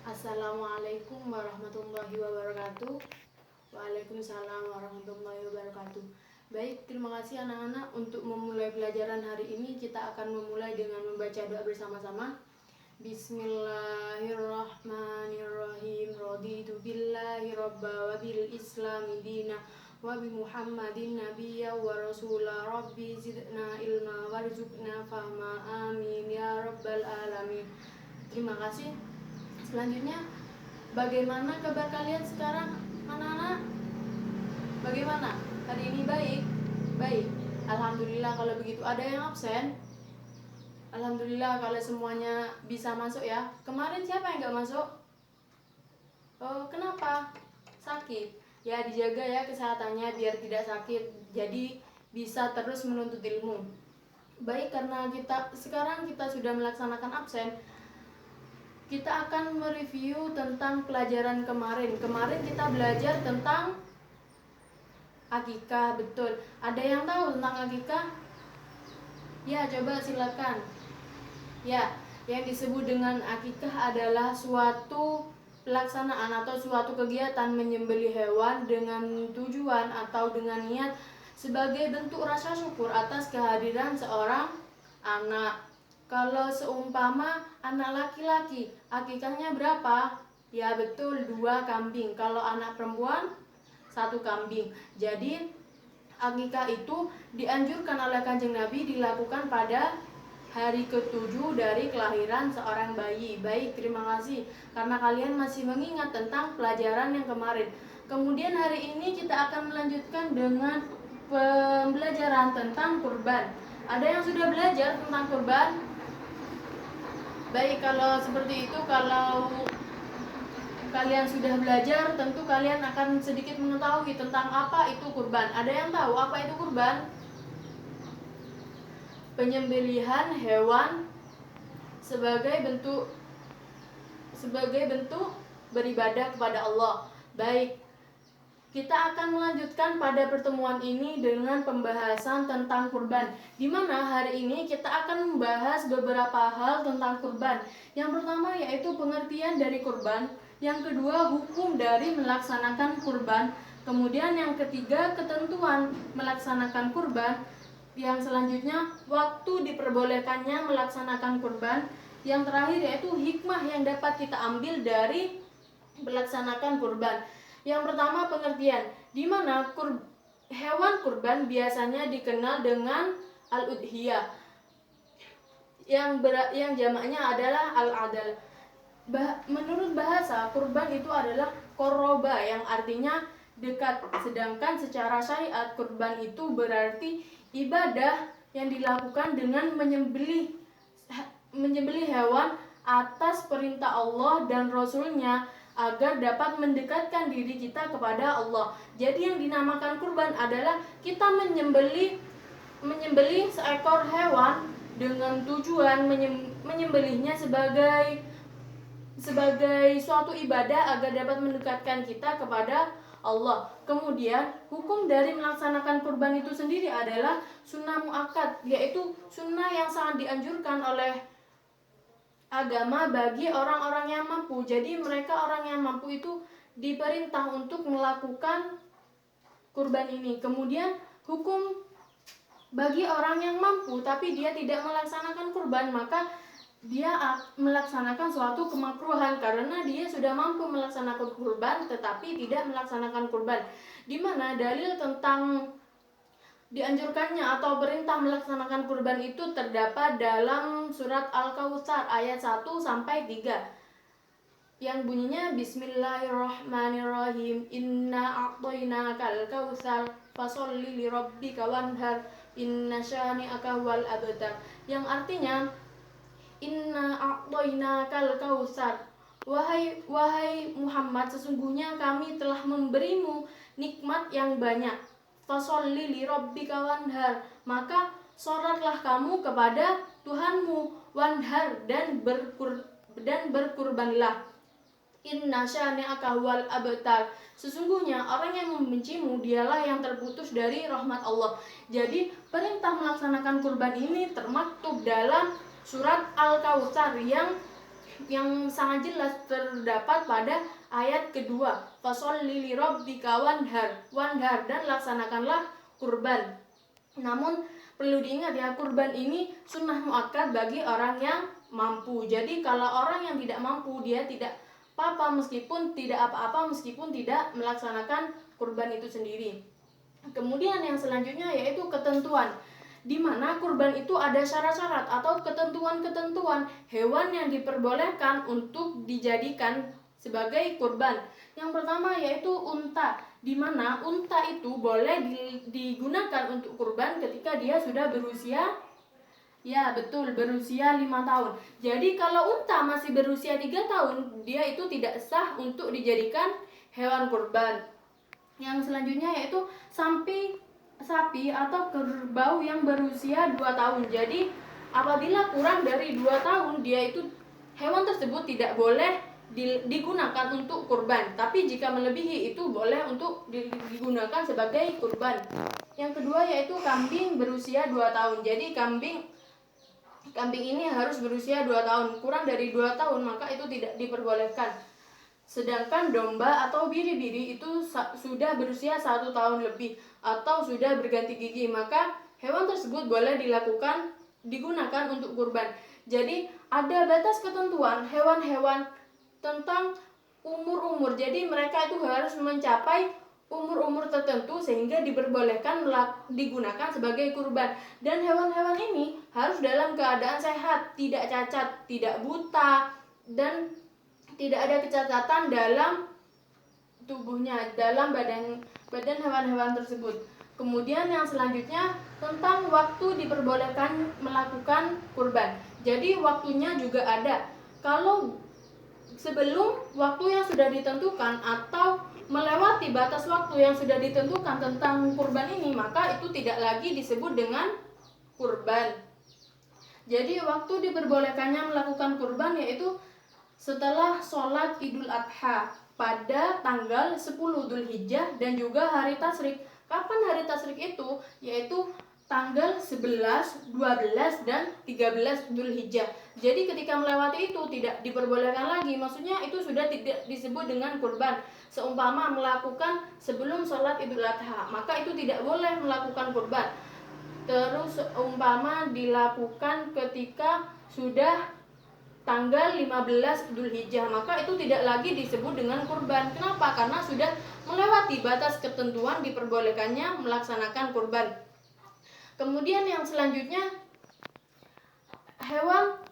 Assalamualaikum warahmatullahi wabarakatuh. Waalaikumsalam warahmatullahi wabarakatuh. Baik, terima kasih anak-anak. Untuk memulai pelajaran hari ini, kita akan memulai dengan membaca doa bersama-sama. Bismillahirrahmanirrahim. Raditu billahi robba wa bil islami dina wa bi muhammadin nabiyya wa rasula. Rabbi zidna ilma warzuqna fahma. Amin ya rabbal alamin. Terima kasih. Selanjutnya, bagaimana kabar kalian sekarang, anak-anak? Bagaimana? Hari ini baik? Baik. Alhamdulillah kalau begitu. Ada yang absen? Alhamdulillah kalau semuanya bisa masuk ya. Kemarin siapa yang nggak masuk? Oh, kenapa? Sakit. Ya, dijaga ya kesehatannya biar tidak sakit. Jadi bisa terus menuntut ilmu. Baik, karena sekarang kita sudah melaksanakan absen, kita akan mereview tentang pelajaran kemarin. Kemarin kita belajar tentang akikah, betul. Ada yang tahu tentang akikah? Ya, coba silakan. Ya, yang disebut dengan akikah adalah suatu pelaksanaan atau suatu kegiatan menyembelih hewan dengan tujuan atau dengan niat sebagai bentuk rasa syukur atas kehadiran seorang anak. Kalau seumpama anak laki-laki, akikahnya berapa? Ya betul, 2 kambing. Kalau anak perempuan, 1 kambing. Jadi akikah itu dianjurkan oleh Kanjeng Nabi dilakukan pada hari ke-7 dari kelahiran seorang bayi. Baik, terima kasih karena kalian masih mengingat tentang pelajaran yang kemarin. Kemudian hari ini kita akan melanjutkan dengan pembelajaran tentang kurban. Ada yang sudah belajar tentang kurban? Baik, kalau seperti itu, kalau kalian sudah belajar, tentu kalian akan sedikit mengetahui tentang apa itu kurban. Ada yang tahu apa itu kurban? Penyembelihan hewan sebagai bentuk beribadah kepada Allah. Baik, kita akan melanjutkan pada pertemuan ini dengan pembahasan tentang kurban, di mana hari ini kita akan membahas beberapa hal tentang kurban. Yang pertama yaitu pengertian dari kurban, yang kedua hukum dari melaksanakan kurban, kemudian yang ketiga ketentuan melaksanakan kurban, yang selanjutnya waktu diperbolehkannya melaksanakan kurban, yang terakhir yaitu hikmah yang dapat kita ambil dari melaksanakan kurban. Yang pertama pengertian, di mana hewan kurban biasanya dikenal dengan al-udhiyah, yang jamaknya adalah al-adal. Menurut bahasa, kurban itu adalah koroba, yang artinya dekat. Sedangkan secara syariat, kurban itu berarti ibadah yang dilakukan dengan menyembelih hewan atas perintah Allah dan Rasulnya agar dapat mendekatkan diri kita kepada Allah. Jadi yang dinamakan kurban adalah kita menyembelih seekor hewan dengan tujuan menyembelihnya sebagai suatu ibadah agar dapat mendekatkan kita kepada Allah. Kemudian hukum dari melaksanakan kurban itu sendiri adalah sunnah muakkad, yaitu sunnah yang sangat dianjurkan oleh agama bagi orang-orang yang mampu. Jadi mereka orang yang mampu itu diperintah untuk melakukan kurban ini. Kemudian hukum bagi orang yang mampu tapi dia tidak melaksanakan kurban, maka dia melaksanakan suatu kemakruhan karena dia sudah mampu melaksanakan kurban tetapi tidak melaksanakan kurban. Di mana dalil tentang dianjurkannya atau perintah melaksanakan kurban itu terdapat dalam surat Al-Kautsar ayat 1 sampai 3 yang bunyinya Bismillahirrahmanirrahim. Inna a'tainakal kautsar fasholli lirabbika wanhar inna syani'aka wal abtar, yang artinya inna a'tainakal kautsar, wahai Muhammad, sesungguhnya kami telah memberimu nikmat yang banyak. Fasholli lirabbika wanhar, maka sholatlah kamu kepada Tuhanmu, wanhar, dan berkurbanlah. Inna syani'aka wal abtar, sesungguhnya orang yang membencimu dialah yang terputus dari rahmat Allah. Jadi perintah melaksanakan kurban ini termaktub dalam surat Al-Kautsar yang yang sangat jelas terdapat pada ayat kedua, fasholli lirabbika wanhar, dan laksanakanlah kurban. Namun perlu diingat ya, kurban ini sunnah muakkad bagi orang yang mampu. Jadi kalau orang yang tidak mampu, dia tidak apa-apa meskipun tidak melaksanakan kurban itu sendiri. Kemudian yang selanjutnya yaitu ketentuan, di mana kurban itu ada syarat-syarat atau ketentuan-ketentuan hewan yang diperbolehkan untuk dijadikan sebagai kurban. Yang pertama yaitu unta, di mana unta itu boleh digunakan untuk kurban ketika dia sudah berusia, ya betul, berusia 5 tahun. Jadi kalau unta masih berusia 3 tahun, dia itu tidak sah untuk dijadikan hewan kurban. Yang selanjutnya yaitu sapi atau kerbau yang berusia 2 tahun. Jadi apabila kurang dari 2 tahun, dia itu hewan tersebut tidak boleh digunakan untuk kurban. Tapi jika melebihi itu boleh untuk digunakan sebagai kurban. Yang kedua yaitu kambing berusia 2 tahun. Jadi kambing ini harus berusia 2 tahun. Kurang dari 2 tahun maka itu tidak diperbolehkan. Sedangkan domba atau biri-biri itu sudah berusia 1 tahun lebih atau sudah berganti gigi, maka hewan tersebut boleh digunakan untuk kurban. Jadi ada batas ketentuan hewan-hewan tentang umur-umur. Jadi mereka itu harus mencapai umur-umur tertentu sehingga diperbolehkan digunakan sebagai kurban. Dan hewan-hewan ini harus dalam keadaan sehat, tidak cacat, tidak buta, dan tidak ada kecacatan dalam tubuhnya, dalam badan hewan-hewan tersebut. Kemudian yang selanjutnya tentang waktu diperbolehkan melakukan kurban. Jadi waktunya juga ada. Kalau sebelum waktu yang sudah ditentukan atau melewati batas waktu yang sudah ditentukan tentang kurban ini, maka itu tidak lagi disebut dengan kurban. Jadi waktu diperbolehkannya melakukan kurban yaitu setelah sholat Idul Adha pada tanggal 10 Dzulhijjah dan juga hari tasyrik. Kapan hari tasyrik itu? Yaitu tanggal 11, 12, dan 13 Dzulhijjah. Jadi ketika melewati itu tidak diperbolehkan lagi. Maksudnya itu sudah tidak disebut dengan kurban. Seumpama melakukan sebelum sholat Idul Adha, maka itu tidak boleh melakukan kurban. Terus umpama dilakukan ketika sudah tanggal 15 Dzulhijjah, maka itu tidak lagi disebut dengan kurban. Kenapa? Karena sudah melewati batas ketentuan diperbolehkannya melaksanakan kurban. Kemudian yang selanjutnya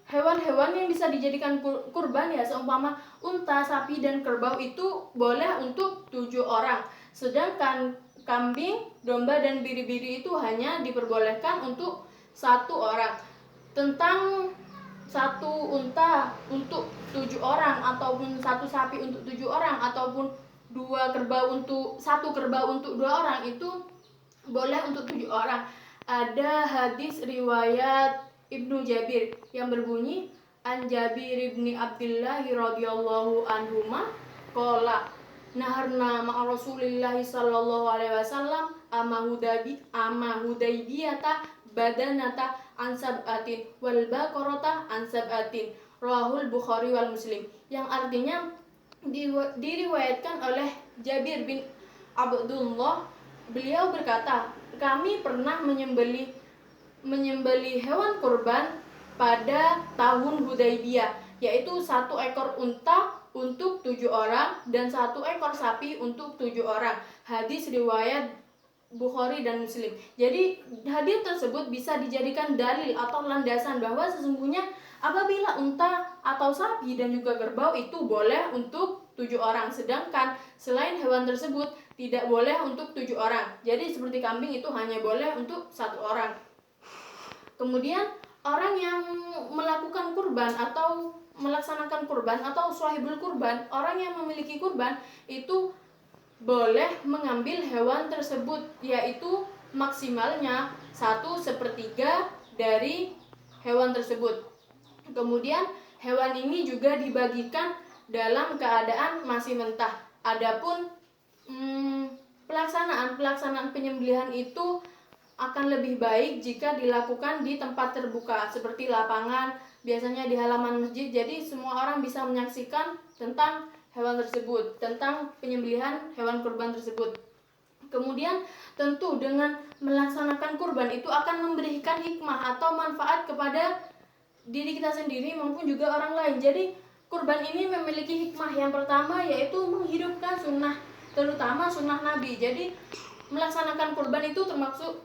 hewan-hewan yang bisa dijadikan kurban ya, seumpama unta, sapi, dan kerbau itu boleh untuk 7 orang. Sedangkan kambing, domba, dan biri-biri itu hanya diperbolehkan untuk 1 orang. Tentang 1 unta untuk 7 orang ataupun 1 sapi untuk 7 orang ataupun 1 kerbau untuk 2 orang itu boleh untuk 7 orang. Ada hadis riwayat Ibnu Jabir yang berbunyi, An Jabir ibni Abdillah radhiyallahu anhuma qala naharna ma'a Rasulillah sallallahu alaihi wasallam ama Hudaybiyata badanata ansab'atin wal baqarata ansab'atin, rahul Bukhari wal Muslim. Yang artinya diriwayatkan oleh Jabir bin Abdullah, beliau berkata, kami pernah menyembelih hewan kurban pada tahun Hudaybiyah, yaitu 1 ekor unta untuk 7 orang dan 1 ekor sapi untuk 7 orang. Hadis riwayat Bukhari dan Muslim. Jadi hadis tersebut bisa dijadikan dalil atau landasan bahwa sesungguhnya apabila unta atau sapi dan juga kerbau itu boleh untuk 7 orang, sedangkan selain hewan tersebut tidak boleh untuk 7 orang. Jadi seperti kambing itu hanya boleh untuk 1 orang. Kemudian orang yang melakukan kurban atau melaksanakan kurban atau shahibul kurban, orang yang memiliki kurban itu boleh mengambil hewan tersebut, yaitu maksimalnya 1/3 dari hewan tersebut. Kemudian hewan ini juga dibagikan dalam keadaan masih mentah. Adapun pelaksanaan penyembelihan itu akan lebih baik jika dilakukan di tempat terbuka seperti lapangan biasanya di halaman masjid. Jadi semua orang bisa menyaksikan tentang hewan tersebut, tentang penyembelihan hewan kurban tersebut. Kemudian tentu dengan melaksanakan kurban itu akan memberikan hikmah atau manfaat kepada diri kita sendiri maupun juga orang lain. Jadi kurban ini memiliki hikmah. Yang pertama yaitu menghidupkan sunnah, terutama sunnah Nabi. Jadi melaksanakan kurban itu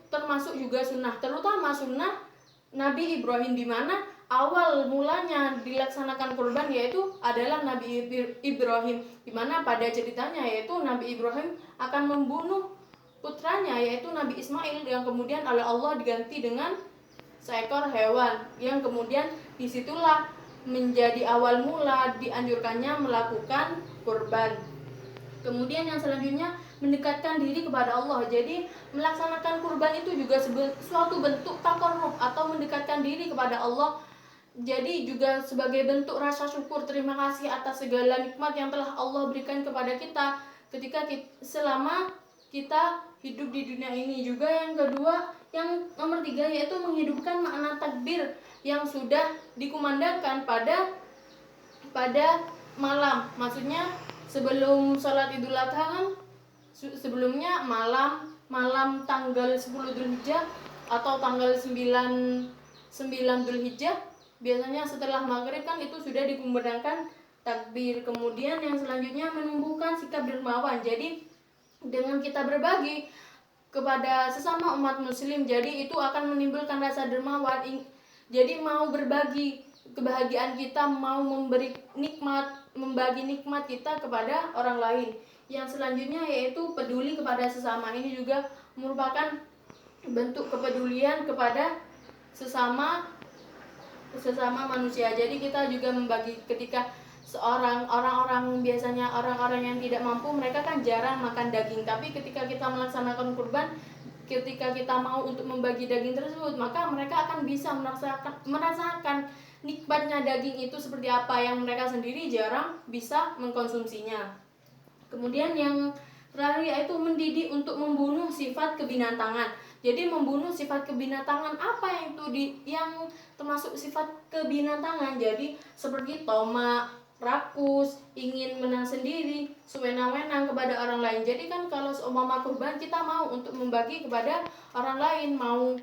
termasuk juga sunnah, terutama sunnah Nabi Ibrahim, di mana awal mulanya dilaksanakan kurban yaitu adalah Nabi Ibrahim, di mana pada ceritanya yaitu Nabi Ibrahim akan membunuh putranya yaitu Nabi Ismail, yang kemudian oleh Allah diganti dengan seekor hewan, yang kemudian disitulah menjadi awal mula dianjurkannya melakukan kurban. Kemudian yang selanjutnya mendekatkan diri kepada Allah. Jadi melaksanakan kurban itu juga suatu bentuk takarrub atau mendekatkan diri kepada Allah. Jadi juga sebagai bentuk rasa syukur, terima kasih atas segala nikmat yang telah Allah berikan kepada kita ketika selama kita hidup di dunia ini. Juga yang kedua, yang nomor 3 yaitu menghidupkan makna takbir yang sudah dikumandangkan pada malam. Maksudnya sebelum sholat Idul Adha kan sebelumnya malam tanggal 10 Dzulhijjah atau tanggal 9 Dzulhijjah, biasanya setelah maghrib kan itu sudah dikumandangkan takbir. Kemudian yang selanjutnya menumbuhkan sikap dermawan. Jadi dengan kita berbagi kepada sesama umat muslim, jadi itu akan menimbulkan rasa dermawan. Jadi mau berbagi kebahagiaan kita, mau membagi nikmat kita kepada orang lain. Yang selanjutnya yaitu peduli kepada sesama. Ini juga merupakan bentuk kepedulian kepada sesama manusia. Jadi kita juga membagi ketika orang-orang biasanya orang-orang yang tidak mampu, mereka kan jarang makan daging, tapi ketika kita melaksanakan kurban, ketika kita mau untuk membagi daging tersebut, maka mereka akan bisa merasakan nikmatnya daging itu seperti apa, yang mereka sendiri jarang bisa mengkonsumsinya. Kemudian yang terakhir yaitu mendidik untuk membunuh sifat kebinatangan. Jadi membunuh sifat kebinatangan, apa yang termasuk sifat kebinatangan? Jadi seperti tomak, rakus, ingin menang sendiri, sewenang-wenang kepada orang lain. Jadi kan kalau seumpama kurban kita mau untuk membagi kepada orang lain, mau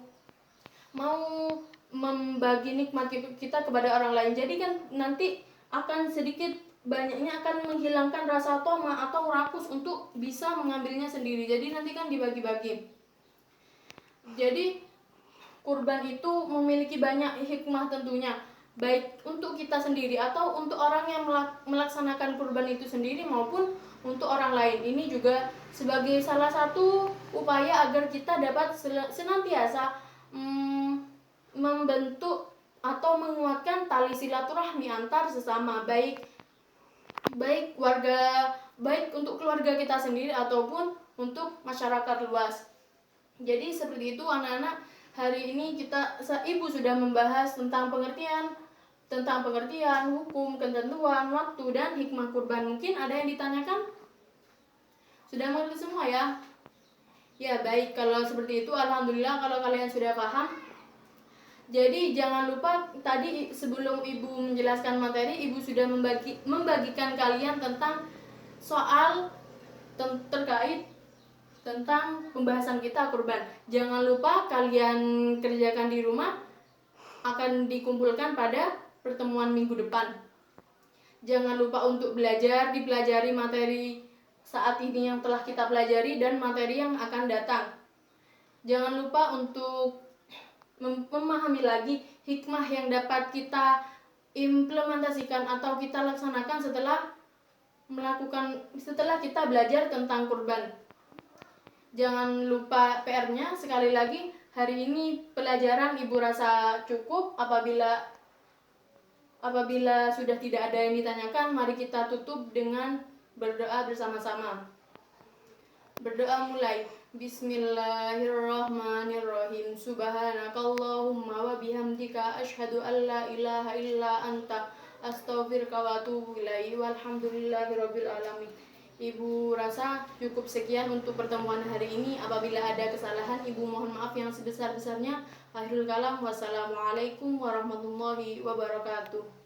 membagi nikmat kita kepada orang lain. Jadi kan nanti akan sedikit banyaknya akan menghilangkan rasa tomak atau rakus untuk bisa mengambilnya sendiri. Jadi nanti kan dibagi-bagi. Jadi kurban itu memiliki banyak hikmah tentunya, baik untuk kita sendiri atau untuk orang yang melaksanakan kurban itu sendiri maupun untuk orang lain. Ini juga sebagai salah satu upaya agar kita dapat senantiasa membentuk atau menguatkan tali silaturahmi antar sesama, baik untuk keluarga kita sendiri ataupun untuk masyarakat luas. Jadi seperti itu anak-anak, hari ini ibu sudah membahas tentang pengertian, hukum, ketentuan, waktu, dan hikmah kurban. Mungkin ada yang ditanyakan? Sudah mengerti semua ya? Ya baik, kalau seperti itu alhamdulillah kalau kalian sudah paham. Jadi jangan lupa tadi sebelum ibu menjelaskan materi, ibu sudah membagikan kalian tentang soal terkait tentang pembahasan kita kurban. Jangan lupa kalian kerjakan di rumah, akan dikumpulkan pada pertemuan minggu depan. Jangan lupa untuk dipelajari materi saat ini yang telah kita pelajari dan materi yang akan datang. Jangan lupa untuk memahami lagi hikmah yang dapat kita implementasikan atau kita laksanakan setelah kita belajar tentang kurban. Jangan lupa PR-nya. Sekali lagi, hari ini pelajaran ibu rasa cukup. Apabila sudah tidak ada yang ditanyakan, mari kita tutup dengan berdoa bersama-sama. Berdoa mulai. Bismillahirrahmanirrahim. Subhanakallahumma wa bihamdika asyhadu an la ilaha illa anta astaghfiruka wa atubu ilaihi walhamdulillahirabbil alamin. Ibu rasa cukup sekian untuk pertemuan hari ini. Apabila ada kesalahan, Ibu mohon maaf yang sebesar-besarnya. Akhirul kalam, wassalamualaikum warahmatullahi wabarakatuh.